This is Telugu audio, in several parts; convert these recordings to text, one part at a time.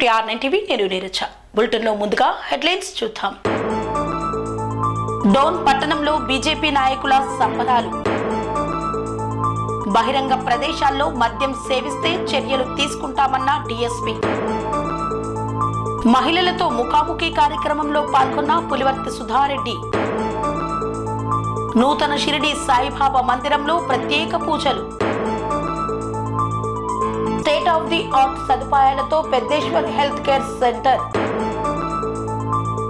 Welcome to R9 TV. నేను నీరజ. బులెటిన్లో ముందుగా హెడ్లైన్స్ చూద్దాం. డోన్ పట్టణంలో బీజేపీ నాయకుల సంబరాలు. బహిరంగ ప్రదేశాల్లో మద్యం సేవిస్తే చర్యలు తీసుకుంటామన్న డీఎస్పీ. మహిళలతో ముఖాముఖి కార్యక్రమంలో పాల్గొన్న పులివర్తి సుధారెడ్డి. నూతన షిరిడి సాయిబాబా మందిరంలో ప్రత్యేక పూజలు. స్టేట్ ఆఫ్ ది ఆర్ట్ సదుపాయాలతో పెద్దేశ్వర్ హెల్త్ కేర్ సెంటర్.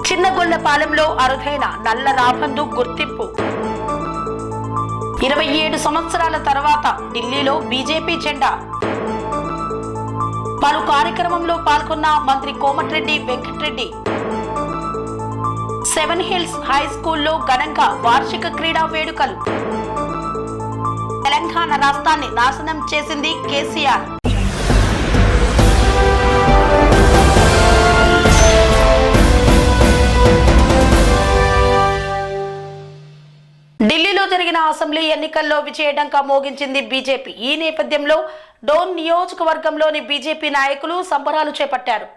చిన్నగొల్లపాలెంలో అరుదైన నల్ల రాబందు గుర్తింపు. 27 సంవత్సరాల తర్వాత ఢిల్లీలో బీజేపీ జెండా. పలు కార్యక్రమంలో పాల్గొన్న మంత్రి Komatireddy Venkatreddy. Seven Hills High స్కూల్లో ఘనంగా వార్షిక క్రీడా వేడుకలు. తెలంగాణ రాష్ట్రాన్ని నాశనం చేసింది కేసీఆర్. ఢిల్లీలో జరిగిన అసెంబ్లీ ఎన్నికల్లో విజయఢంకా మోగించింది బీజేపీ. ఈ నేపథ్యంలో డోన్ నియోజకవర్గంలోని బీజేపీ నాయకులు సంబరాలు చేపట్టారు.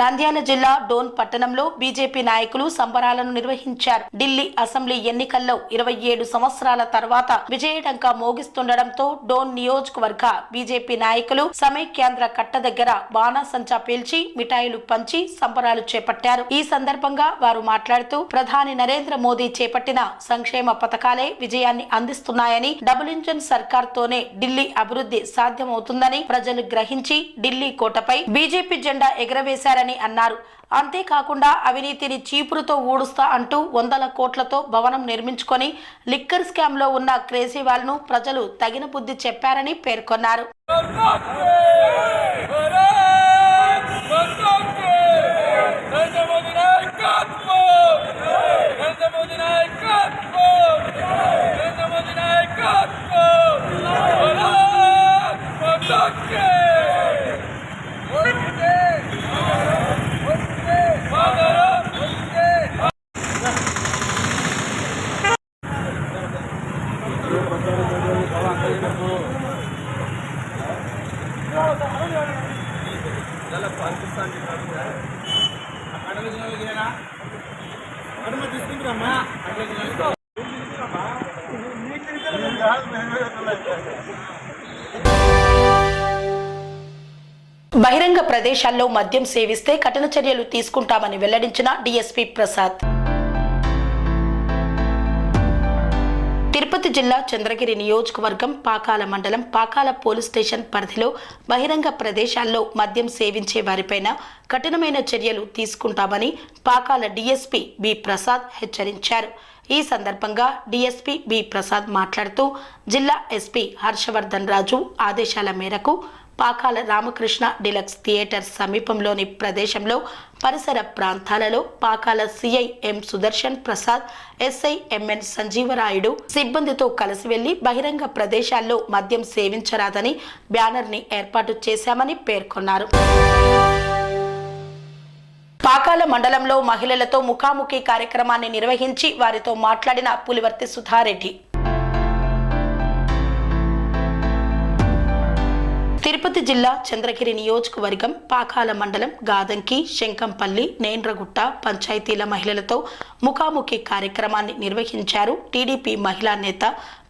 నంద్యాల జిల్లా డోన్ పట్టణంలో బీజేపీ నాయకులు సంబరాలను నిర్వహించారు. ఢిల్లీ అసెంబ్లీ ఎన్నికల్లో 27 సంవత్సరాల తర్వాత విజయఢంకా మోగిస్తుండటంతో డోన్ నియోజకవర్గ బీజేపీ నాయకులు సమైక్యాంధ్ర కట్ట దగ్గర బాణాసంచా పేల్చి మిఠాయిలు పంచి సంబరాలు చేపట్టారు. ఈ సందర్భంగా వారు మాట్లాడుతూ ప్రధాని నరేంద్ర మోదీ చేపట్టిన సంక్షేమ పథకాలే విజయాన్ని అందిస్తున్నాయని, డబుల్ ఇంజన్ సర్కార్ తోనే ఢిల్లీ అభివృద్ధి సాధ్యమవుతుందని ప్రజలు గ్రహించి ఢిల్లీ కోటపై బీజేపీ జెండా ఎగరవేశారని అన్నారు. అంతేకాకుండా అవినీతిని చీపురుతో ఊడుస్తా అంటూ 100 కోట్లతో భవనం నిర్మించుకొని లిక్కర్ స్కామ్ లో ఉన్న కేజ్రీవాల్ ను ప్రజలు తగిన బుద్ధి చెప్పారని పేర్కొన్నారు. బహిరంగ ప్రదేశాల్లో మద్యం సేవిస్తే కఠిన చర్యలు తీసుకుంటామని వెల్లడించిన డీఎస్పీ ప్రసాద్. తిరుపతి జిల్లా చంద్రగిరి నియోజకవర్గం పాకాల మండలం పాకాల పోలీస్ స్టేషన్ పరిధిలో బహిరంగ ప్రదేశాల్లో మద్యం సేవించే వారిపైన కఠినమైన చర్యలు తీసుకుంటామని పాకాల డీఎస్పీ బి ప్రసాద్ హెచ్చరించారు. ఈ సందర్భంగా డీఎస్పీ బి ప్రసాద్ మాట్లాడుతూ జిల్లా ఎస్పీ హర్షవర్ధన్ రాజు ఆదేశాల మేరకు పాకాల రామకృష్ణ డిలక్స్ థియేటర్ సమీపంలోని ప్రదేశంలో పరిసర ప్రాంతాలలో Pakala CI M Sudarshan Prasad, SI MN Sanjeevarayudu సిబ్బందితో కలిసి వెళ్లి బహిరంగ ప్రదేశాల్లో మద్యం సేవించరాదని బ్యానర్ ని ఏర్పాటు చేశామని పేర్కొన్నారు. పాకాల మండలంలో మహిళలతో ముఖాముఖి కార్యక్రమాన్ని నిర్వహించి వారితో మాట్లాడిన పులివర్తి సుధారెడ్డి. తిరుపతి జిల్లా చంద్రగిరి నియోజకవర్గం పాకాల మండలం గాదంకి, శంకంపల్లి, నేండ్రగుట్ట పంచాయతీల మహిళలతో ముఖాముఖి కార్యక్రమాన్ని నిర్వహించారు టీడీపీ మహిళా నేత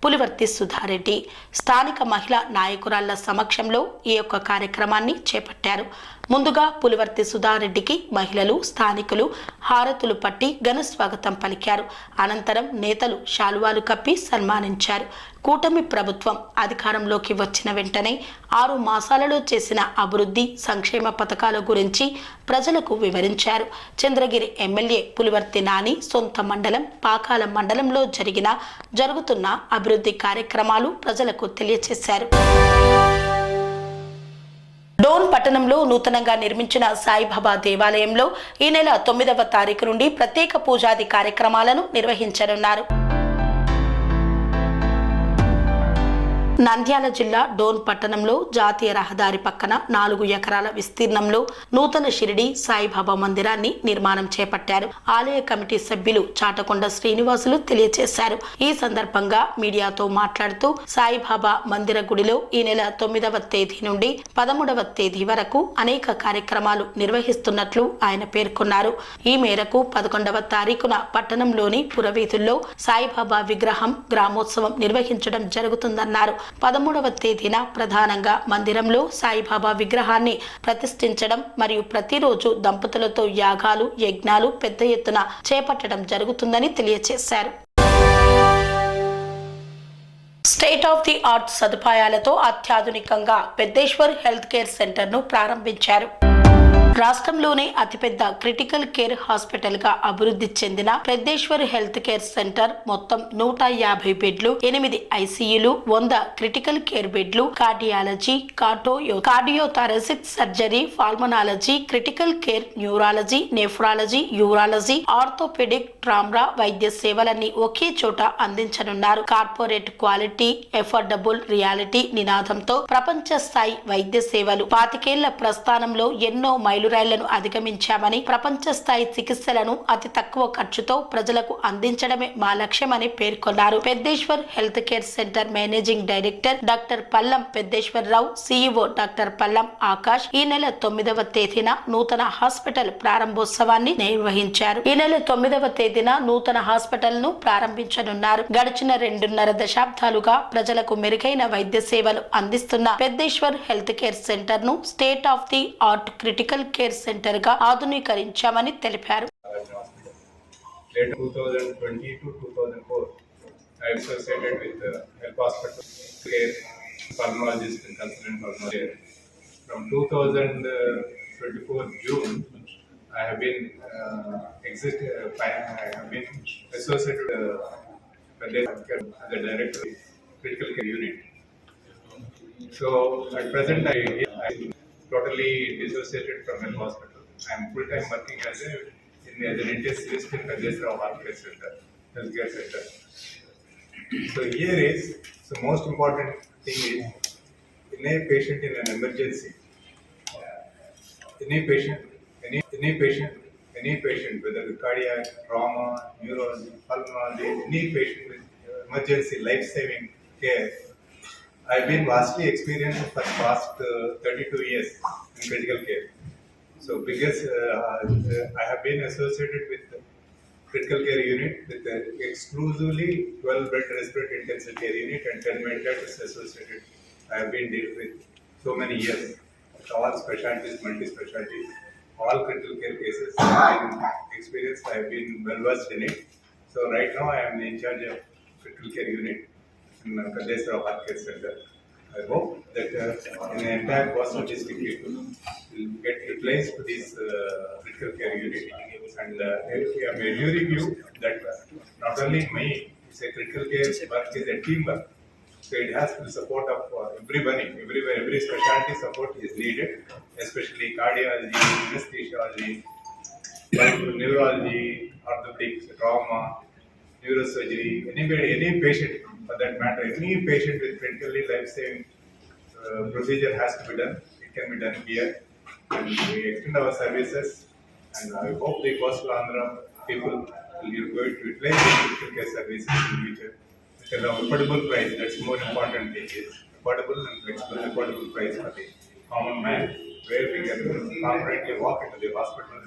పులివర్తి సుధారెడ్డి. స్థానిక మహిళా నాయకురాళ్ల సమక్షంలో ఈ యొక్క కార్యక్రమాన్ని చేపట్టారు. ముందుగా పులివర్తి సుధారెడ్డికి మహిళలు, స్థానికులు హారతులు పట్టి ఘన స్వాగతం పలికారు. అనంతరం నేతలు శాలువాలు కప్పి సన్మానించారు. కూటమి ప్రభుత్వం అధికారంలోకి వచ్చిన వెంటనే 6 మాసాలలో చేసిన అభివృద్ధి సంక్షేమ పథకాల గురించి ప్రజలకు వివరించారు. చంద్రగిరి ఎమ్మెల్యే పులివర్తి నాని సొంత మండలం పాకాల మండలంలో జరుగుతున్న అభివృద్ధి కార్యక్రమాలు ప్రజలకు తెలియజేశారు. డోన్ పట్టణంలో నూతనంగా నిర్మించిన సాయిబాబా దేవాలయంలో ఈ నెల 9వ తారీఖు నుండి ప్రత్యేక పూజాది కార్యక్రమాలను నిర్వహించనున్నారు. నంద్యాల జిల్లా డోన్ పట్టణంలో జాతీయ రహదారి పక్కన 4 ఎకరాల విస్తీర్ణంలో నూతన షిరిడి సాయిబాబా మందిరాన్ని నిర్మాణం చేపట్టారు. ఆలయ కమిటీ సభ్యులు చాటకొండ శ్రీనివాసులు తెలియజేశారు. ఈ సందర్భంగా మీడియాతో మాట్లాడుతూ సాయిబాబా మందిర గుడిలో ఈ నెల 9వ తేదీ నుండి 13వ తేదీ వరకు అనేక కార్యక్రమాలు నిర్వహిస్తున్నట్లు ఆయన పేర్కొన్నారు. ఈ మేరకు 11వ తారీఖున పట్టణంలోని పురవీధుల్లో సాయిబాబా విగ్రహం గ్రామోత్సవం నిర్వహించడం జరుగుతుందన్నారు. 13వ తేదీన ప్రధానంగా మందిరంలో సాయిబాబా విగ్రహాన్ని ప్రతిష్ఠించడం మరియు ప్రతిరోజు దంపతులతో యాగాలు యజ్ఞాలు పెద్ద ఎత్తున చేపట్టడం జరుగుతుందని తెలియజేశారు. స్టేట్ ఆఫ్ ది ఆర్ట్ సదుపాయాలతో అత్యాధునికంగా పెద్దేశ్వర్ హెల్త్ కేర్ సెంటర్ను ప్రారంభించారు. రాష్ట్రంలోనే అతిపెద్ద క్రిటికల్ కేర్ హాస్పిటల్ గా అభివృద్ధి చెందిన పెద్దేశ్వర్ హెల్త్ కేర్ సెంటర్ మొత్తం 150 బెడ్లు, 8 ఐసీయూలు, 100 క్రిటికల్ కేర్ బెడ్లు, cardiology, cardiothoracic surgery, pulmonology, critical care, neurology, nephrology, urology, orthopaedic, trauma వైద్య సేవలన్నీ ఒకే చోట అందించనున్నారు. కార్పొరేట్ క్వాలిటీ, ఎఫోర్డబుల్ రియాలిటీ నినాదంతో ప్రపంచ స్థాయి వైద్య సేవలు 25 ఏళ్ల ప్రస్థానంలో ఎన్నో మైలురాళ్లను అధిగమించామని, ప్రపంచ స్థాయి చికిత్సలను అతి తక్కువ ఖర్చుతో ప్రజలకు అందించడమే మా లక్ష్యమని పేర్కొన్నారు. Peddeshwar health care centre managing director doctor Pallam Peddeshwararao, CEO doctor Pallam Akash ఈ నెల 9వ తేదీన నూతన హాస్పిటల్ ప్రారంభోత్సవాన్ని నిర్వహించారు. ఈ నెల 9వ తేదీన నూతన హాస్పిటల్ ను ప్రారంభించనున్నారు. గడిచిన 2.5 దశాబ్దాలుగా ప్రజలకు మెరుగైన వైద్య సేవలు అందిస్తున్న పెద్దేశ్వర్ హెల్త్ కేర్ సెంటర్ ను state of the art critical care centre గా ఆధునీకరించామని తెలిపారు. 2020 to 2004, I associated with Health Hospital Care, pulmonologist and consultant pulmonologist. From 2024 June, I have been associated as the director of critical care unit. So at present, I totally dissociated from Health Hospital. I am full-time working as an intensivist in Peddesrao Healthcare Center. So here is the most important thing is, in a patient in an emergency, any patient, whether with cardiac, trauma, neurology, pulmonology, any patient with emergency life-saving care, I've been vastly experienced for the past 32 years in critical care. So because I have been associated with the critical care unit with exclusively 12-bed respiratory intensive care unit and 10 ventilators associated. I have been dealt with so many years. All specialties, multi-specialties, all critical care cases I have been experienced. I have been well versed in it. So right now I am in charge of critical care unit in Peddesrao Healthcare Center. I hope that in the entire Boston district people will get utilized to this critical care unit. And I am assuring you that not only me, it's a critical care work is a teamwork. So it has the support of everybody. Every specialty support is needed, especially cardiology, anesthesiology, neurology, orthopedics, trauma, neurosurgery, any patient for that matter, any patient with critically life-saving procedure has to be done. It can be done here, and we extend our services. And I hope the coastal Andhra people will going to utilize the critical care services in the future at an affordable price. That's more important thing is affordable and flexible, affordable price for the common man, where we can confidently walk into the hospital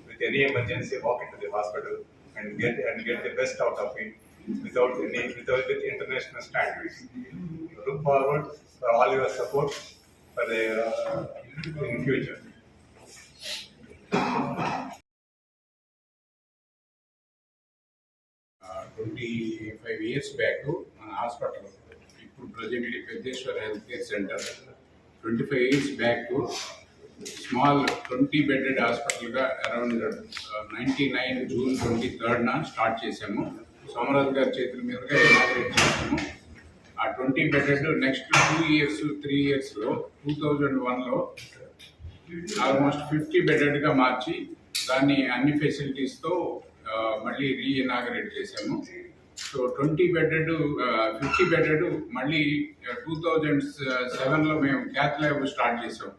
with any emergency, walk into the hospital and get the best out of it without with international standards. Look forward for all your support for the in future. 25 years back మన హాస్పిటల్ ఇప్పుడు presently Peddeshwar health care centre 25 years back small 20 bedded హాస్పిటల్గా అరౌండ్ 99 జూన్ 23rd స్టార్ట్ చేసాము. సోమరాజు గారి చేతుల మీదుగా ఇనాగరేట్ చేసాము. ఆ 20 బెడెడ్ నెక్స్ట్ 2 years 3 yearsలో 2001లో ఆల్మోస్ట్ 50 బెడెడ్గా మార్చి దాన్ని అన్ని ఫెసిలిటీస్తో మళ్ళీ రీఇనాగరేట్ చేసాము. సో 20 బెడెడ్ 50 బెడెడ్ మళ్ళీ 2007లో మేము క్యాత్ ల్యాబ్ స్టార్ట్ చేసాం.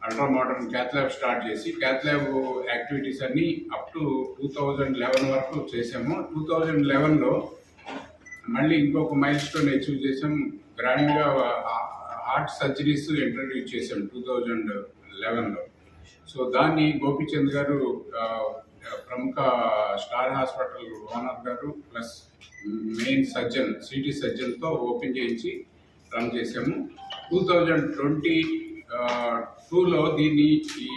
Ultra modern cath lab start చేసి క్యాత్ ల్యాబ్ యాక్టివిటీస్ అన్నీ అప్ టు 2011 వరకు చేసాము. 2011లో మళ్ళీ ఇంకొక మైల్ స్టోన్ అచీవ్ చేసాం. గ్రాండ్గా హార్ట్ సర్జరీస్ ఇంట్రడ్యూస్ చేసాం 2011లో. సో దాన్ని గోపీచంద్ గారు ప్రముఖ స్టార్ హాస్పిటల్ ఓనర్ గారు ప్లస్ మెయిన్ సర్జన్ సిటీ సర్జన్తో ఓపెన్ చేయించి రన్ చేసాము. 2022లో దీన్ని ఈ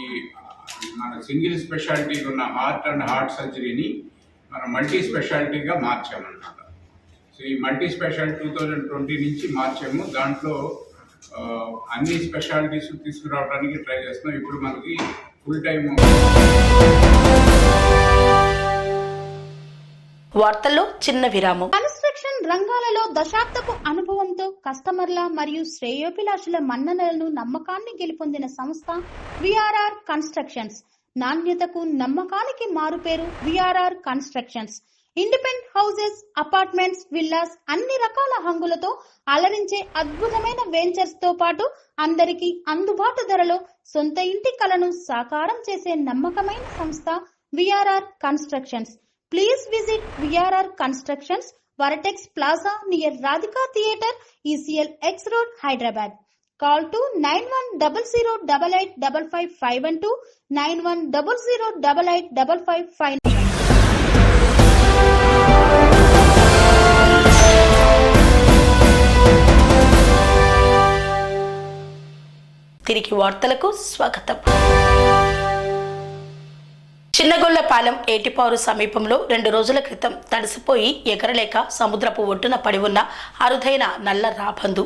మన సింగిల్ స్పెషాలిటీ ఉన్న హార్ట్ అండ్ హార్ట్ సర్జరీని మనం మల్టీ స్పెషాలిటీగా మార్చామన్నమాట. సో ఈ మల్టీ స్పెషాలిటీ 2020 నుంచి మార్చాము. దాంట్లో అన్ని స్పెషాలిటీస్ తీసుకురావడానికి ట్రై చేస్తున్నాం. ఇప్పుడు మనకి ఫుల్ టైం. వార్తల్లో చిన్న విరామం. కన్స్ట్రక్షన్ రంగాలలో దశాబ్దపు అనుభవంతో కస్టమర్ల మరియు శ్రేయోభిలాషుల మన్ననలను నమ్మకాన్ని గెలుపొందిన సంస్థ విఆర్ఆర్ కన్స్ట్రక్షన్స్. నాణ్యతకు నమ్మకానికి మారుపేరు VRR constructions. Independent houses, apartments, villas అన్ని రకాల హంగులతో అలరించే అద్భుతమైన వెంచర్స్ తో పాటు అందరికీ అందుబాటు ధరలో సొంత ఇంటి కలను సాకారం చేసే నమ్మకమైన సంస్థ VRR constructions. Please visit VRR Constructions, Varatex Plaza near Radhika Theatre, ECL X Road, Hyderabad. Call to 9100885551 9100885559. తిరిగి వార్తలకు స్వాగతం. చిన్నగొల్లపాలెం ఏటిపారు సమీపంలో 2 రోజుల క్రితం తడిసిపోయి ఎగరలేక సముద్రపు ఒడ్డున పడి ఉన్న అరుదైన నల్ల రాబందు.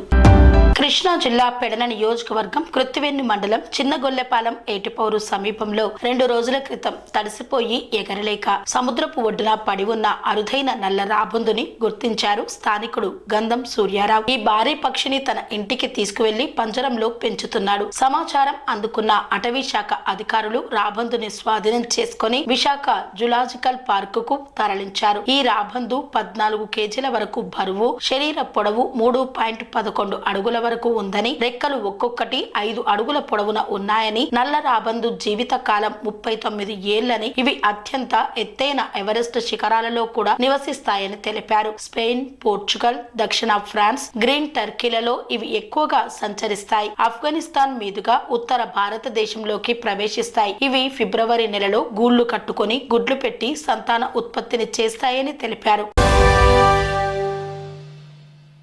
కృష్ణా జిల్లా పెడన నియోజకవర్గం కృత్తివెన్ను మండలం చిన్నగొల్లపాలెం ఏటిపౌరు సమీపంలో 2 రోజుల క్రితం తడిసిపోయి ఎగరలేక సముద్రపు ఒడ్డున పడి ఉన్న అరుదైన నల్ల రాబందుని గుర్తించారు స్థానికుడు గంధం సూర్యారావు. ఈ భారీ పక్షిని తన ఇంటికి తీసుకువెళ్లి పంజరంలో పెంచుతున్నాడు. సమాచారం అందుకున్న అటవీ శాఖ అధికారులు రాబందుని స్వాధీనం చేసుకుని విశాఖ జులాజికల్ పార్కుకు తరలించారు. ఈ రాబందు 14 కేజీల వరకు బరువు, శరీర పొడవు 3.11 అడుగుల వరకు ఉందని, రెక్కలు ఒక్కొక్కటి 5 అడుగుల పొడవున ఉన్నాయని, నల్ల రాబందు జీవిత కాలం 39 ఏళ్లని, ఇవి అత్యంత ఎత్తైన ఎవరెస్ట్ శిఖరాలలో కూడా నివసిస్తాయని తెలిపారు. స్పెయిన్, పోర్చుగల్, దక్షిణ ఫ్రాన్స్, గ్రీన్ టర్కీలలో ఇవి ఎక్కువగా సంచరిస్తాయి. ఆఫ్ఘనిస్తాన్ మీదుగా ఉత్తర భారతదేశంలోకి ప్రవేశిస్తాయి. ఇవి ఫిబ్రవరి నెలలో గూళ్లు కట్టుకొని గుడ్లు పెట్టి సంతాన ఉత్పత్తిని చేస్తాయని తెలిపారు.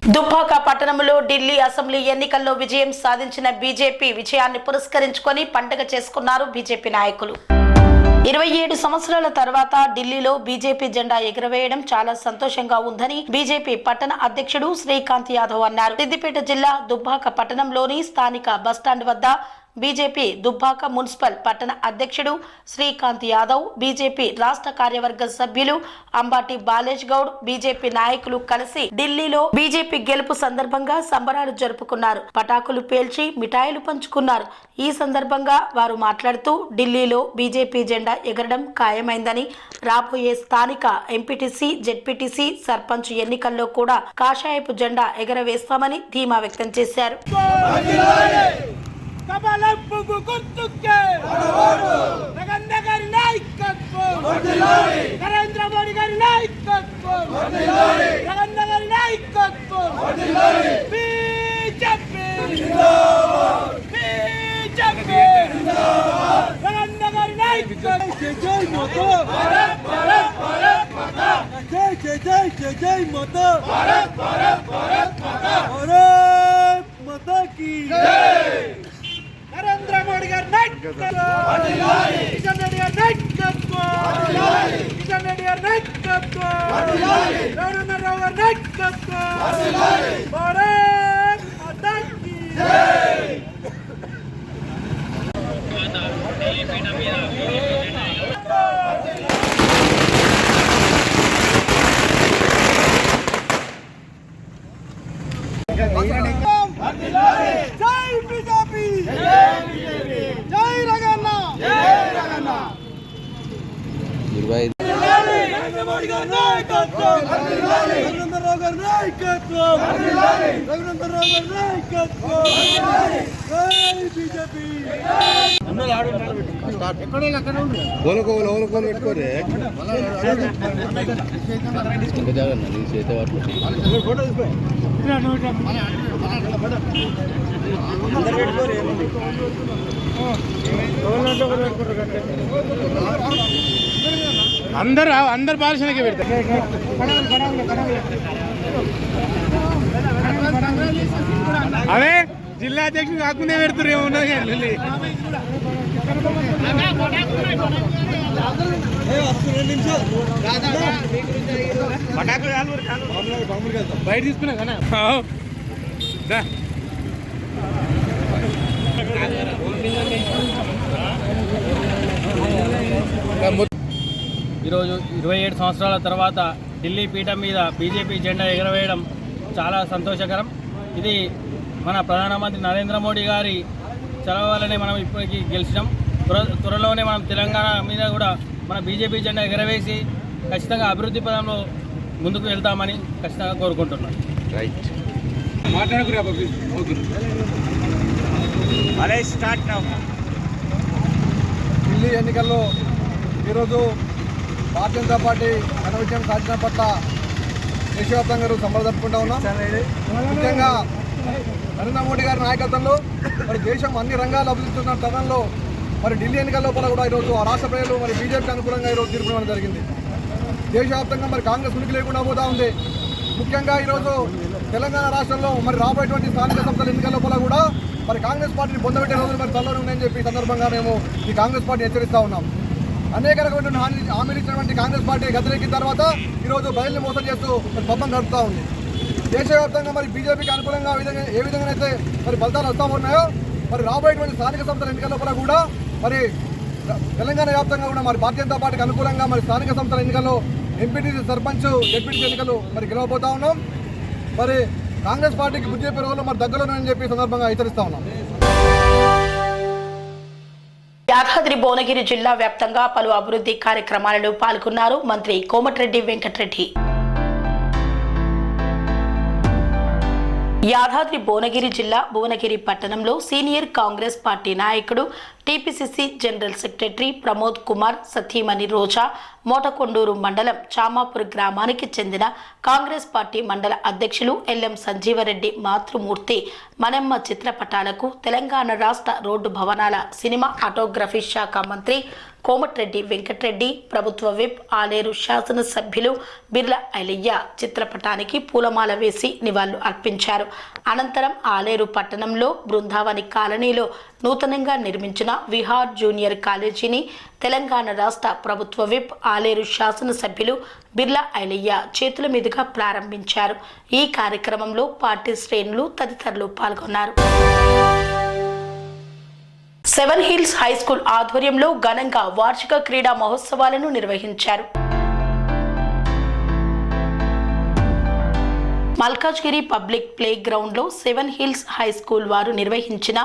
దుబ్బాక పట్టణంలో ఢిల్లీ అసెంబ్లీ ఎన్నికల్లో విజయం సాధించిన బీజేపీ విజయాన్ని పురస్కరించుకొని పండుగ చేసుకున్నారు బీజేపీ నాయకులు. 27 సంవత్సరాల తర్వాత ఢిల్లీలో బీజేపీ జెండా ఎగురవేయడం చాలా సంతోషంగా ఉందని బీజేపీ పట్టణ అధ్యక్షుడు శ్రీకాంత్ యాదవ్ అన్నారు. సిద్దిపేట జిల్లా దుబ్బాక పట్టణంలోని స్థానిక బస్టాండ్ వద్ద బీజేపీ దుబ్బాక మున్సిపల్ పట్టణ అధ్యక్షుడు శ్రీకాంత్ యాదవ్, బీజేపీ రాష్ట్ర కార్యవర్గ సభ్యులు అంబాటి బాలేష్ గౌడ్, బీజేపీ నాయకులు కలిసి ఢిల్లీలో బీజేపీ గెలుపు సందర్భంగా సంబరాలు జరుపుకున్నారు. పటాకులు పేల్చి మిఠాయిలు పంచుకున్నారు. ఈ సందర్భంగా వారు మాట్లాడుతూ ఢిల్లీలో బీజేపీ జెండా ఎగరడం ఖాయమైందని, రాబోయే స్థానిక ఎంపీటీసీ, జెడ్పీటీసీ, సర్పంచ్ ఎన్నికల్లో కూడా కాషాయపు జెండా ఎగరవేస్తామని ధీమా వ్యక్తం చేశారు. నరేంద్ర మోడీ గారి నాయకత్వం, బీజేపీ జై మాతా, జై మాతా, భారత్ మాతా కీ జై. నరేంద్ర మోడీ గారి నాయకత్వం, కిషన్ రెడ్డి గారి నాయకత్వం, కిషన్ రెడ్డి గారి నాయకత్వం, రఘునాథరావు గారి నాయకత్వం, భారత్ మాతా కీ జై. జై బీజేపీ, జై రగన్న, నరేంద్ర మోడీ గారి నాయకత్వం. నాయకత్వం రఘునందనరావు గారి నాయకత్వం రఘునందనరావు గారి నాయకత్వం జై బీజేపీ పెట్టుకోరే అందరు బాలసేనకి పెడతారు అవే జిల్లా అధ్యక్షుడు కాకుండా పెడుతున్నారు ఏమున్నది బయట తీసుకున్నా కదా ఈరోజు 27 సంవత్సరాల తర్వాత ఢిల్లీ పీఠం మీద బీజేపీ జెండా ఎగరవేయడం చాలా సంతోషకరం. ఇది మన ప్రధానమంత్రి నరేంద్ర మోడీ గారి చలవ వల్లనే మనం ఇప్పటికీ గెలిచినాం. త్వరలోనే మనం తెలంగాణ మీద కూడా మన బీజేపీ జెండా ఎగరవేసి ఖచ్చితంగా అభివృద్ధి పదంలో ముందుకు వెళ్తామని ఖచ్చితంగా కోరుకుంటున్నాం. ఢిల్లీ ఎన్నికల్లో ఈరోజు భారతీయ జనతా పార్టీ ఘన విజయం సాధించిన పట్ల దేశవ్యాప్తంగా సంబరం జరుపుకుంటా ఉన్నాం. ముఖ్యంగా నరేంద్ర మోడీ గారి నాయకత్వంలో మరి దేశం అన్ని రంగాలు అభివృద్ధి తరుణంలో మరి ఢిల్లీ ఎన్నికల లోపల కూడా ఈరోజు ఆ రాష్ట్ర ప్రజలు మరి బీజేపీకి అనుకూలంగా ఈరోజు తీర్పు ఇవ్వడం జరిగింది. దేశవ్యాప్తంగా మరి కాంగ్రెస్ ఉనికి లేకుండా పోతా ఉంది. ముఖ్యంగా ఈరోజు తెలంగాణ రాష్ట్రంలో మరి రాబోయేటువంటి స్థానిక సంస్థల ఎన్నికల లోపల కూడా మరి కాంగ్రెస్ పార్టీని పొందబెట్టే రోజులు మరి త్వరలో ఉన్నాయని చెప్పి సందర్భంగా మేము ఈ కాంగ్రెస్ పార్టీ హెచ్చరిస్తూ ఉన్నాం. అనేక రకమైన హామీలు ఇచ్చినటువంటి కాంగ్రెస్ పార్టీ గద్దెనెక్కిన తర్వాత ఈరోజు ప్రజల్ని మోసం చేస్తూ మరి పబ్బం గడుపుతూ ఉంది. దేశవ్యాప్తంగా మరి బీజేపీకి అనుకూలంగా ఏ విధంగానైతే మరి ఫలితాలు వస్తూ ఉన్నాయో మరి రాబోయేటువంటి స్థానిక సంస్థల ఎన్నికల లోపల కూడా మరి తెలంగాణ వ్యాప్తంగా కూడా మరి భారతీయ జనతా పార్టీకి అనుకూలంగా మరి స్థానిక సంస్థల ఎన్నికల్లో ఎంపీటీసీ సర్పంచ్ జెడ్పీటీసీ ఎన్నికలు మరి గెలవబోతా ఉన్నాం. మరి కాంగ్రెస్ పార్టీకి బుద్ధి చెప్పే రోజులు మరి దగ్గరలోనని చెప్పి సందర్భంగా హెచ్చరిస్తా ఉన్నాం. యాదాద్రి భువనగిరి జిల్లా వ్యాప్తంగా పలు అభివృద్ధి కార్యక్రమాలలో పాల్గొన్నారు మంత్రి కోమటిరెడ్డి వెంకటరెడ్డి. యాదాద్రి భువనగిరి జిల్లా భువనగిరి పట్టణంలో సీనియర్ కాంగ్రెస్ పార్టీ నాయకుడు TPCC general secretary Pramod Kumar సతీమణి రోజా మోటకొండూరు మండలం చామాపూర్ గ్రామానికి చెందిన కాంగ్రెస్ పార్టీ మండల అధ్యక్షులు ఎల్ఎం సంజీవరెడ్డి మాతృమూర్తి మనెమ్మ చిత్రపటాలకు తెలంగాణ రాష్ట్ర రోడ్డు భవనాల సినిమా ఆటోగ్రఫీ శాఖ మంత్రి కోమటిరెడ్డి వెంకటరెడ్డి, ప్రభుత్వ విప్ ఆలేరు శాసనసభ్యులు బిర్ల ఐలయ్య చిత్రపటానికి పూలమాల వేసి నివాళులు అర్పించారు. అనంతరం ఆలేరు పట్టణంలో బృందావని కాలనీలో నూతనంగా నిర్మించిన విహార్ జూనియర్ కాలేజీని తెలంగాణ రాష్ట్ర ప్రభుత్వ విప్ ఆలేరు శాసనసభ్యులు బిర్ల ఐలయ్య చేతుల మీదుగా ప్రారంభించారు. ఈ కార్యక్రమంలో పార్టీ శ్రేణులు తదితరులు పాల్గొన్నారు. సెవెన్ హిల్స్ హై స్కూల్ ఆధ్వర్యంలో ఘనంగా వార్షిక క్రీడా మహోత్సవాలను నిర్వహించారు. మల్కాజ్గిరి పబ్లిక్ ప్లే గ్రౌండ్లో సెవెన్ హిల్స్ హై స్కూల్ వారు నిర్వహించిన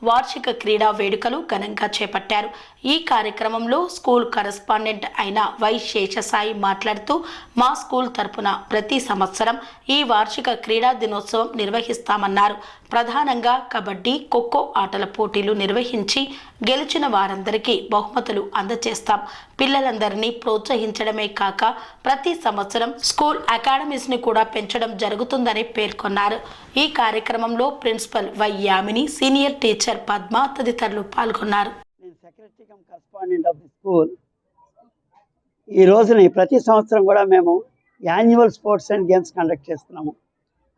వార్షిక క్రీడా వేడుకలు ఘనంగా చేపట్టారు. ఈ కార్యక్రమంలో స్కూల్ కరెస్పాండెంట్ అయిన వై శేషసాయి మాట్లాడుతూ మా స్కూల్ తరపున ప్రతి సంవత్సరం ఈ వార్షిక క్రీడా దినోత్సవం నిర్వహిస్తామన్నారు. ప్రధానంగా కబడ్డీ, ఖోఖో ఆటల పోటీలు నిర్వహించి గెలిచిన వారందరికీ బహుమతులు అందజేస్తాం. పిల్లలందరినీ ప్రోత్సహించడమే కాక ప్రతి సంవత్సరం స్కూల్ అకాడమీస్ని కూడా పెంచడం జరుగుతుందని పేర్కొన్నారు. ఈ కార్యక్రమంలో principal Y Yamini, senior teacher Padma తదితరులు పాల్గొన్నారు. Secretary cum correspondent of the school. ఈ రోజుని ప్రతి సంవత్సరం కూడా మేము annual sports and games conduct చేస్తున్నాము.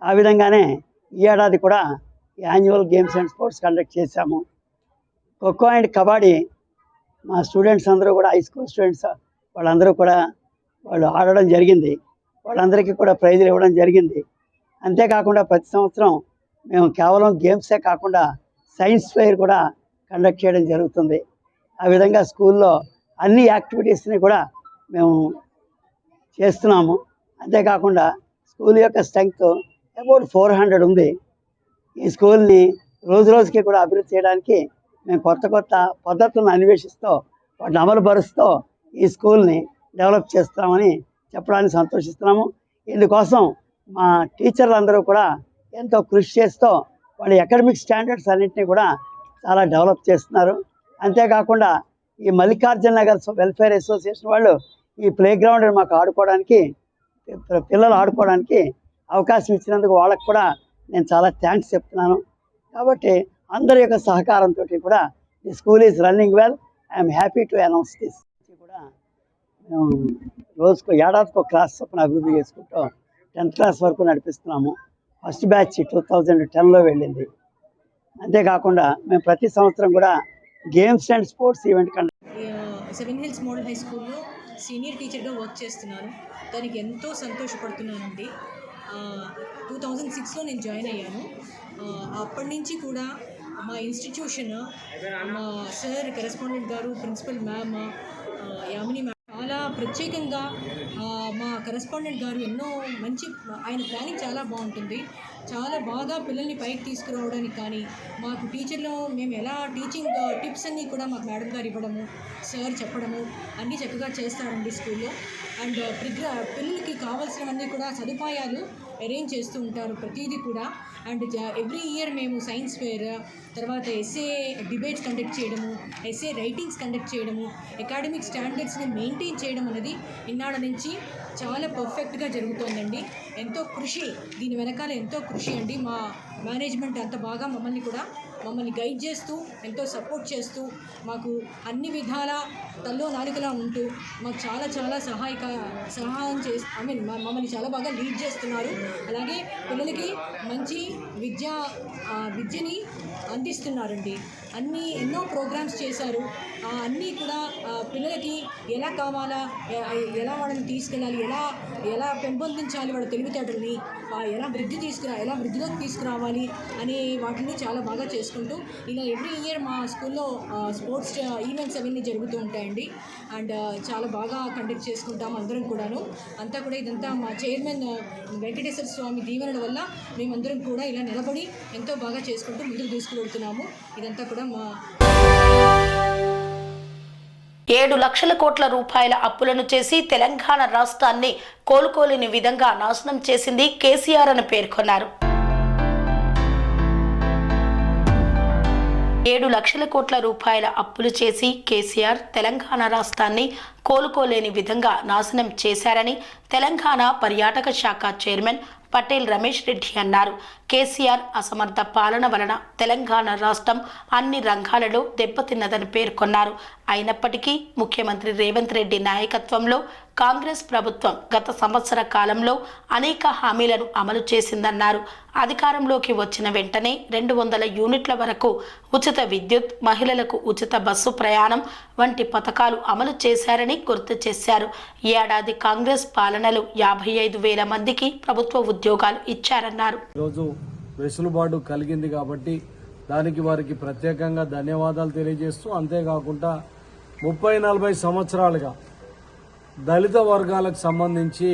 ఆ విధంగానే ఈ ఏడాది కూడా annual games and sports conduct చేశాము. ఖోఖో అండ్ కబడ్డీ మా స్టూడెంట్స్ అందరూ కూడా హై స్కూల్ స్టూడెంట్స్ వాళ్ళందరూ కూడా వాళ్ళు ఆడడం జరిగింది. వాళ్ళందరికీ కూడా ప్రైజులు ఇవ్వడం జరిగింది. అంతేకాకుండా ప్రతి సంవత్సరం మేము కేవలం గేమ్సే కాకుండా సైన్స్ ఫెయిర్ కూడా కండక్ట్ చేయడం జరుగుతుంది. ఆ విధంగా స్కూల్లో అన్ని యాక్టివిటీస్ని కూడా మేము చేస్తున్నాము. అంతేకాకుండా స్కూల్ యొక్క స్ట్రెంగ్త్ అబౌట్ 400 ఉంది. ఈ స్కూల్ని రోజు రోజుకి కూడా అభివృద్ధి చేయడానికి మేము కొత్త కొత్త పద్ధతులను అన్వేషిస్తూ వాటిని అమలుపరుస్తూ ఈ స్కూల్ని డెవలప్ చేస్తామని చెప్పడానికి సంతోషిస్తున్నాము. ఇందుకోసం మా టీచర్లందరూ కూడా ఎంతో కృషి చేస్తూ వాళ్ళ అకాడమిక్ స్టాండర్డ్స్ అన్నింటినీ కూడా చాలా డెవలప్ చేస్తున్నారు. అంతేకాకుండా ఈ మల్లికార్జున నగర్ వెల్ఫేర్ అసోసియేషన్ వాళ్ళు ఈ ప్లే గ్రౌండ్ మాకు ఆడుకోవడానికి, పిల్లలు ఆడుకోవడానికి అవకాశం ఇచ్చినందుకు వాళ్ళకు కూడా నేను చాలా థ్యాంక్స్ చెప్తున్నాను. కాబట్టి అందరి యొక్క సహకారంతో కూడా the school is running well. I'm happy to announce this. కూడా మేము రోజుకు ఏడాదికి ఒక క్లాస్ చొప్పున అభివృద్ధి చేసుకుంటూ 10th క్లాస్ వరకు నడిపిస్తున్నాము. ఫస్ట్ బ్యాచ్ 2010లో వెళ్ళింది. అంతేకాకుండా మేము ప్రతి సంవత్సరం కూడా games and sports event seven hills model high స్కూల్లో సీనియర్ టీచర్గా వర్క్ చేస్తున్నాను. దానికి ఎంతో సంతోషపడుతున్నానండి. 2006లో నేను జాయిన్ అయ్యాను. అప్పటి నుంచి కూడా మా ఇన్స్టిట్యూషన్, మా సార్ కరెస్పాండెంట్ గారు, ప్రిన్సిపల్ మ్యామ్ యామిని మ్యామ్ చాలా ప్రత్యేకంగా, మా కరెస్పాండెంట్ గారు ఎన్నో మంచి, ఆయన ప్లానింగ్ చాలా బాగుంటుంది. చాలా బాగా పిల్లల్ని పైకి తీసుకురావడానికి కానీ, మాకు టీచర్లో మేము ఎలా టీచింగ్ టిప్స్ అన్నీ కూడా మాకు మేడం గారు ఇవ్వడము, సార్ చెప్పడము అన్నీ చక్కగా చేస్తారండి స్కూల్లో. అండ్ పిల్లలకి కావాల్సినవన్నీ కూడా సదుపాయాలు అరేంజ్ చేస్తూ ఉంటారు ప్రతిదీ కూడా. అండ్ ఎవ్రీ ఇయర్ మేము సైన్స్ ఫేర్, తర్వాత ఎస్ఏ డిబేట్స్ కండక్ట్ చేయడము, ఎస్ఏ రైటింగ్స్ కండక్ట్ చేయడము, అకాడమిక్ స్టాండర్డ్స్ని మెయింటైన్ చేయడం అనేది ఇన్నాళ్ళ నుంచి చాలా పర్ఫెక్ట్గా జరుగుతోందండి. ఎంతో కృషి, దీని వెనకాల ఎంతో కృషి అండి. మా మేనేజ్మెంట్ అంత బాగా మమ్మల్ని గైడ్ చేస్తూ, ఎంతో సపోర్ట్ చేస్తూ, మాకు అన్ని విధాల తల్లో నాలుకలా ఉంటూ మాకు చాలా సహాయం మమ్మల్ని చాలా బాగా లీడ్ చేస్తున్నారు. అలాగే పిల్లలకి మంచి విద్యని అందిస్తున్నారండి. ఎన్నో ప్రోగ్రామ్స్ చేశారు. అన్నీ కూడా పిల్లలకి ఎలా కావాలా, ఎలా వాళ్ళని తీసుకెళ్ళాలి, ఎలా పెంపొందించాలి వాళ్ళ తెలివితేటల్ని, ఎలా వృద్ధిలోకి తీసుకురావాలి అనే వాటిని చాలా బాగా చేసుకుంటూ ఇలా ఎవ్రీ ఇయర్ మా స్కూల్లో స్పోర్ట్స్ ఈవెంట్స్ అవన్నీ జరుగుతూ ఉంటాయండి. అండ్ చాలా బాగా కండక్ట్ చేసుకుంటాం అందరం కూడాను. అంతా కూడా ఇదంతా మా చైర్మన్ వెంకటేశ్వర స్వామి దీవెనల వల్ల మేమందరం కూడా ఇలా నిలబడి ఎంతో బాగా చేసుకుంటూ ముందుకు తీసుకువెళ్తున్నాము. ఇదంతా కూడా మా 7 లక్షల కోట్ల రూపాయల అప్పులను చేసి తెలంగాణ రాష్ట్రాన్ని కోలుకోలేని విధంగా నాశనం చేసింది కేసీఆర్ అని పేర్కొన్నారు. 7 లక్షల కోట్ల రూపాయల అప్పులు చేసి కేసీఆర్ తెలంగాణ రాష్ట్రాన్ని కోలుకోలేని విధంగా నాశనం చేశారని తెలంగాణ పర్యాటక శాఖ చైర్మన్ పటేల్ రమేష్ రెడ్డి అన్నారు. కేసీఆర్ అసమర్థ పాలన వలన తెలంగాణ రాష్ట్రం అన్ని రంగాలలో దెబ్బతిన్నదని పేర్కొన్నారు. అయినప్పటికీ ముఖ్యమంత్రి రేవంత్ రెడ్డి నాయకత్వంలో కాంగ్రెస్ ప్రభుత్వం గత సంవత్సర కాలంలో అనేక హామీలను అమలు చేసిందన్నారు. అధికారంలోకి వచ్చిన వెంటనే 200 యూనిట్ల వరకు ఉచిత విద్యుత్, మహిళలకు ఉచిత బస్సు ప్రయాణం వంటి పథకాలు అమలు చేశారని గుర్తు చేశారు. ఈ ఏడాది కాంగ్రెస్ పాలనలో 55,000 మందికి ప్రభుత్వ ఉద్యోగాలు ఇచ్చారన్నారు. ఈరోజు వెసులుబాటు కలిగింది కాబట్టి దానికి వారికి ప్రత్యేకంగా ధన్యవాదాలు తెలియజేస్తూ, అంతేకాకుండా 30-40 సంవత్సరాలుగా దళిత వర్గాలకు సంబంధించి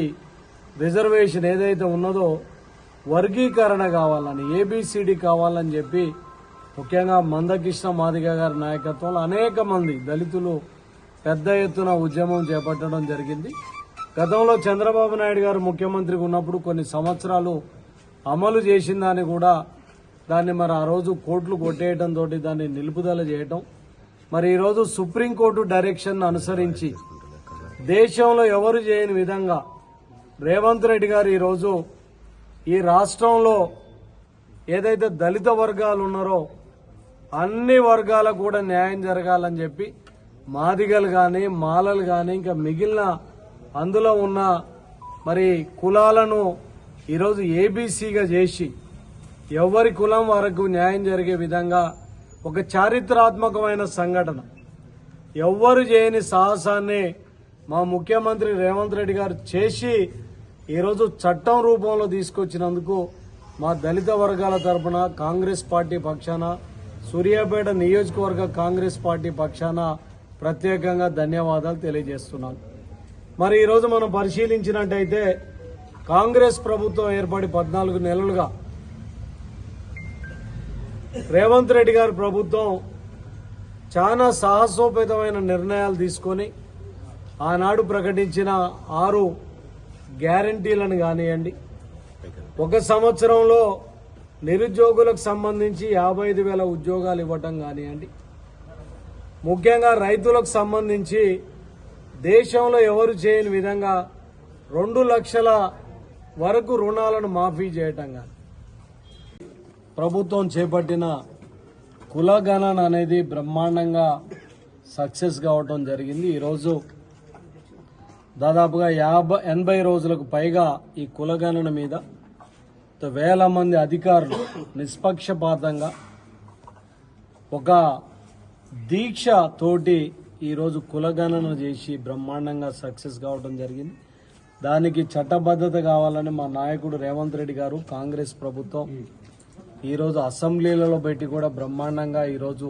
రిజర్వేషన్ ఏదైతే ఉన్నదో వర్గీకరణ కావాలని, ఏబిసిడి కావాలని చెప్పి ముఖ్యంగా మందకృష్ణ మాదిగ గారి నాయకత్వంలో అనేక మంది దళితులు పెద్ద ఎత్తున ఉద్యమం చేపట్టడం జరిగింది. గతంలో చంద్రబాబు నాయుడు గారు ముఖ్యమంత్రిగా ఉన్నప్పుడు కొన్ని సంవత్సరాలు అమలు చేసిందని కూడా దాన్ని మరి ఆ రోజు కోర్టులు కొట్టేయడంతో దాన్ని నిలుపుదల చేయటం, మరి ఈరోజు సుప్రీంకోర్టు డైరెక్షన్ అనుసరించి దేశంలో ఎవరు చేయని విధంగా రేవంత్ రెడ్డి గారు ఈరోజు ఈ రాష్ట్రంలో ఏదైతే దళిత వర్గాలు ఉన్నారో అన్ని వర్గాలకు కూడా న్యాయం జరగాలని చెప్పి మాదిగలు కానీ, మాలలు కానీ, ఇంకా మిగిలిన అందులో ఉన్న మరి కులాలను ఈరోజు ఏబీసీగా చేసి ఎవరి కులం వరకు న్యాయం జరిగే విధంగా ఒక చారిత్రాత్మకమైన సంఘటన, ఎవ్వరు చేయని సాహసాన్ని మా ముఖ్యమంత్రి రేవంత్ రెడ్డి గారు చేసి ఈరోజు చట్టం రూపంలో తీసుకొచ్చినందుకు మా దళిత వర్గాల తరఫున కాంగ్రెస్ పార్టీ పక్షాన, సూర్యాపేట నియోజకవర్గ కాంగ్రెస్ పార్టీ పక్షాన ప్రత్యేకంగా ధన్యవాదాలు తెలియజేస్తున్నాను. మరి ఈరోజు మనం పరిశీలించినట్టయితే కాంగ్రెస్ ప్రభుత్వం ఏర్పడి 14 నెలలుగా రేవంత్ రెడ్డి గారి ప్రభుత్వం చాలా సాహసోపేతమైన నిర్ణయాలు తీసుకొని ఆనాడు ప్రకటించిన 6 గ్యారంటీలను కానివ్వండి, ఒక సంవత్సరంలో నిరుద్యోగులకు సంబంధించి 55,000 ఉద్యోగాలు ఇవ్వటం కానివ్వండి, ముఖ్యంగా రైతులకు సంబంధించి దేశంలో ఎవరు చేయని విధంగా 2 లక్షల వరకు రుణాలను మాఫీ చేయటం కానీ, ప్రభుత్వం చేపట్టిన కులగణన అనేది బ్రహ్మాండంగా సక్సెస్ కావటం జరిగింది. ఈరోజు దాదాపుగా 80 రోజులకు పైగా ఈ కులగణన మీద వేల మంది అధికారులు నిష్పక్షపాతంగా ఒక దీక్ష తోటి ఈరోజు కులగణన చేసి బ్రహ్మాండంగా సక్సెస్ కావడం జరిగింది. దానికి చట్టబద్ధత కావాలని మా నాయకుడు రేవంత్ రెడ్డి గారు, కాంగ్రెస్ ప్రభుత్వం ఈరోజు అసెంబ్లీలలో పెట్టి కూడా బ్రహ్మాండంగా ఈరోజు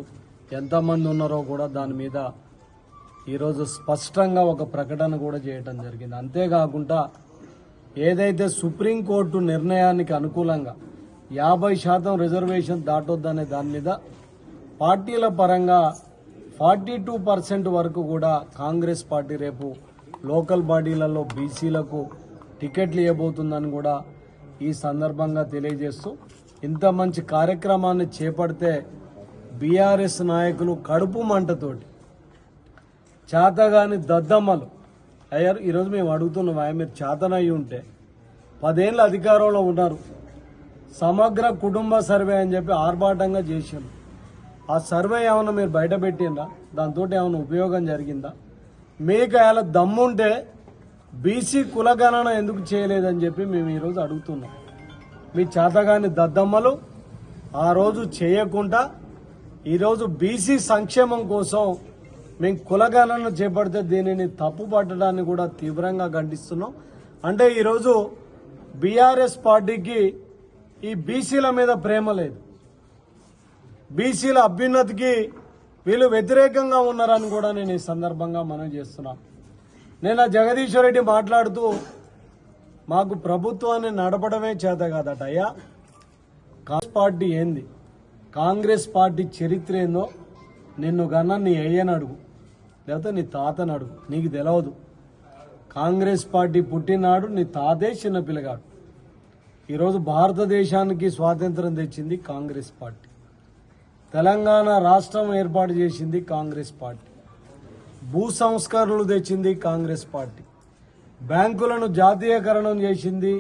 ఎంతమంది ఉన్నారో కూడా దాని మీద ఈరోజు స్పష్టంగా ఒక ప్రకటన కూడా చేయడం జరిగింది. అంతేకాకుండా ఏదైతే సుప్రీంకోర్టు నిర్ణయానికి అనుకూలంగా 50% రిజర్వేషన్ దాటొద్దనే దాని మీద పార్టీల పరంగా 42% వరకు కూడా కాంగ్రెస్ పార్టీ రేపు లోకల్ బాడీలలో బీసీలకు టికెట్లు ఇవ్వబోతుందని కూడా ఈ సందర్భంగా తెలియజేస్తూ, ఇంత మంచి కార్యక్రమాన్ని చేపడితే బీఆర్ఎస్ నాయకులు కడుపు మంటతోటి చేతగాని దద్దమ్మలు అయ్యారు. ఈరోజు మేము అడుగుతున్నాం, మీరు చేతనయ్యి ఉంటే 10 ఏళ్ళు అధికారంలో ఉన్నారు, సమగ్ర కుటుంబ సర్వే అని చెప్పి ఆర్భాటంగా చేశారు. ఆ సర్వే ఏమైనా మీరు బయట పెట్టిందా? దాంతో ఏమైనా ఉపయోగం జరిగిందా? మీకు అలా దమ్ముంటే బీసీ కులగణన ఎందుకు చేయలేదని చెప్పి మేము ఈరోజు అడుగుతున్నాం. మీ చేతగాని దద్దమ్మలు ఆ రోజు చేయకుండా ఈరోజు బీసీ సంక్షేమం కోసం మేము కులగణన చేపడితే దీనిని తప్పు పట్టడాన్ని కూడా తీవ్రంగా ఖండిస్తున్నాం. అంటే ఈరోజు బీఆర్ఎస్ పార్టీకి ఈ బీసీల మీద ప్రేమ లేదు, బీసీల అభ్యున్నతికి వీళ్ళు వ్యతిరేకంగా ఉన్నారని కూడా నేను ఈ సందర్భంగా మనం చేస్తున్నాను. నేను జగదీశ్వర్ రెడ్డి మాట్లాడుతూ మాకు ప్రభుత్వాన్ని నడపడమే చేత కాదట. అయ్యా, కాంగ్రెస్ పార్టీ ఏంది, కాంగ్రెస్ పార్టీ చరిత్ర ఏందో నిన్ను కన్నా నీ అయ్యని అడుగు, లేకపోతే నీ తాతని అడుగు, నీకు తెలియదు. కాంగ్రెస్ పార్టీ పుట్టినాడు నీ తాతే చిన్న పిల్లగాడు. ఈరోజు భారతదేశానికి స్వాతంత్రం తెచ్చింది కాంగ్రెస్ పార్టీ, తెలంగాణ రాష్ట్రం ఏర్పాటు చేసింది కాంగ్రెస్ పార్టీ, భూ సంస్కరణలు తెచ్చింది కాంగ్రెస్ పార్టీ, బ్యాంకులను జాతీయకరణం చేసింది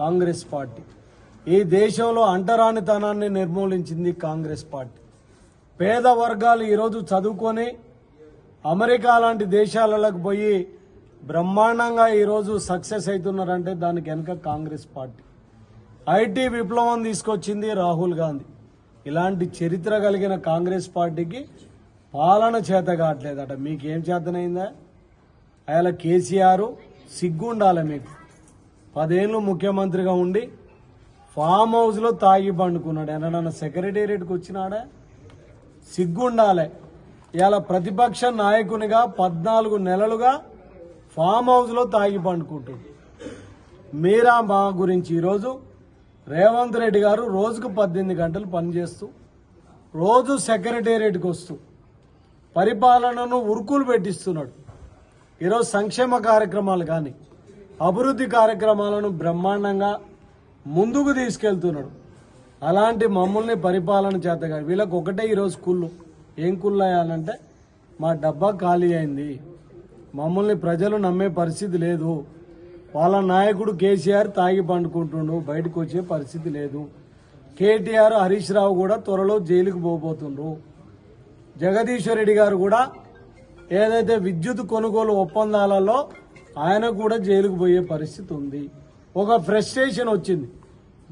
కాంగ్రెస్ పార్టీ, ఈ దేశంలో అంటరానితనాన్ని నిర్మూలించింది కాంగ్రెస్ పార్టీ. పేద వర్గాలు ఈరోజు చదువుకొని అమెరికా లాంటి దేశాలకు పోయి బ్రహ్మాండంగా ఈరోజు సక్సెస్ అవుతున్నారంటే దానికి వెనుక కాంగ్రెస్ పార్టీ. ఐటీ విప్లవం తీసుకొచ్చింది రాహుల్ గాంధీ. ఇలాంటి చరిత్ర కలిగిన కాంగ్రెస్ పార్టీకి పాలన చేత కావట్లేదట. మీకేం చేతనైందా? ఆయన కేసీఆర్ సిగ్గుండాలి మీకు. 10 ఏళ్ళు ముఖ్యమంత్రిగా ఉండి ఫామ్ హౌస్లో తాగి పండుకున్నాడు. ఏమన్నా సెక్రటేరియట్కి వచ్చినాడా? సిగ్గుండాలి. ఇలా ప్రతిపక్ష నాయకునిగా 14 నెలలుగా ఫామ్ హౌస్లో తాగి పండుకుంటుంది. మీరా మా గురించి ఈరోజు రేవంత్ రెడ్డి గారు రోజుకు 18 గంటలు పనిచేస్తూ రోజు సెక్రటేరియట్కి వస్తూ పరిపాలనను ఉరుకులు పెట్టిస్తున్నాడు. ఈరోజు సంక్షేమ కార్యక్రమాలు కానీ అభివృద్ధి కార్యక్రమాలను బ్రహ్మాండంగా ముందుకు తీసుకెళ్తున్నాడు. అలాంటి మమ్మల్ని పరిపాలన చేతగా వీళ్ళకి ఒకటే ఈరోజు కుళ్ళు. ఏం కుళ్ళు అయ్యాలంటే మా డబ్బా ఖాళీ అయింది, మమ్మల్ని ప్రజలు నమ్మే పరిస్థితి లేదు, వాళ్ళ నాయకుడు కేసీఆర్ తాగి పండుకుంటుండు, బయటకు వచ్చే పరిస్థితి లేదు, కేటీఆర్ హరీష్ రావు కూడా త్వరలో జైలుకు పోబోతుండ్రు, జగదీశ్వర్ రెడ్డి గారు కూడా ఏదైతే విద్యుత్ కొనుగోలు ఒప్పందాలలో ఆయన కూడా జైలుకు పోయే పరిస్థితి ఉంది. ఒక ఫ్రస్ట్రేషన్ వచ్చింది,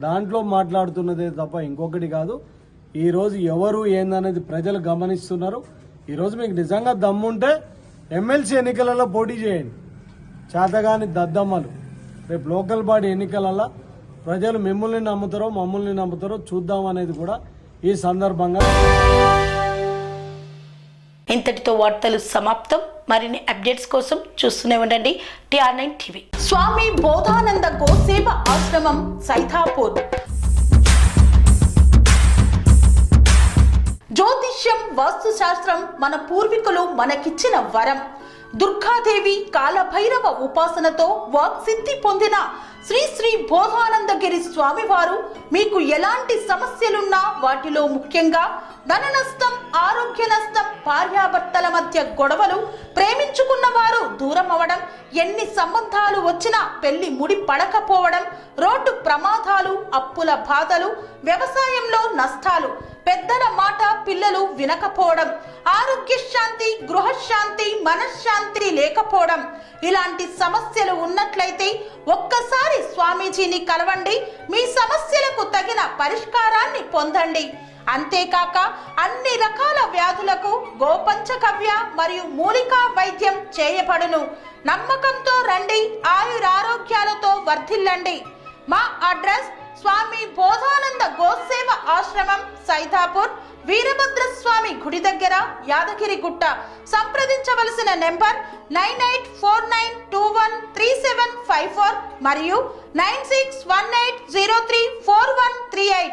దాంట్లో మాట్లాడుతున్నదే తప్ప ఇంకొకటి కాదు. ఈరోజు ఎవరు ఏందనేది ప్రజలు గమనిస్తున్నారు. ఈరోజు మీకు నిజంగా దమ్ముంటే ఎమ్మెల్సీ ఎన్నికలలో పోటీ చేయండి. చేతగాని దద్దమ్మలు రేపు లోకల్ బాడీ ఎన్నికలలో ప్రజలు మిమ్మల్ని నమ్ముతారో మమ్మల్ని నమ్ముతారో చూద్దాం అనేది కూడా ఈ సందర్భంగా. ఇంతటితో వార్తలు సమాప్తం. మరిన్ని అప్డేట్స్ కోసం చూస్తూనే ఉండండి TR9 టీవీ. స్వామి బోధానంద గోసేవ ఆశ్రమం సైథాపూర్. జ్యోతిష్యం, వాస్తుశాస్త్రం మన పూర్వీకులు మనకిచ్చిన వరం. దుర్గాదేవి కాలభైరవ ఉపాసనతో వాక్సిద్ధి పొందిన శ్రీ శ్రీ బోధానందగిరి స్వామివారు మీకు ఎలాంటి సమస్యలున్నా, వాటిలో ముఖ్యంగా ధన నష్టం, ఆరోగ్య నష్టం, భార్యాభర్తల మధ్య గొడవలు, ప్రేమించుకున్న వారు దూరం అవడం, ఎన్ని సంబంధాలు వచ్చినా పెళ్లి ముడి పడకపోవడం, రోడ్డు ప్రమాదాలు, అప్పుల బాధలు, వ్యవసాయంలో నష్టాలు, పెద్దల మాట పిల్లలు వినకపోవడం, ఆరోగ్య శాంతి, గృహశాంతి, మనశ్శాంతి లేకపోవడం, ఇలాంటి సమస్యలు ఉన్నట్లయితే ఒక్కసారి స్వామీజీని కలవండి. మీ సమస్యలకు తగిన పరిష్కారాన్ని పొందండి. అంతేకాక అన్ని రకాల వ్యాధులకు గోపంచగవ్య మరియు మూలికా వైద్యం చేయబడును. నమ్మకంతో రండి, ఆయురారోగ్యాలతో వర్ధిల్లండి. మా అడ్రస్ స్వామి బోధానంద గోసేవ ఆశ్రమం, సైదాపూర్, వీరభద్రస్వామి గుడి దగ్గర, యాదగిరిగుట్ట. సంప్రదించవలసిన నెంబర్ 9849213754 మరియు 9618034138.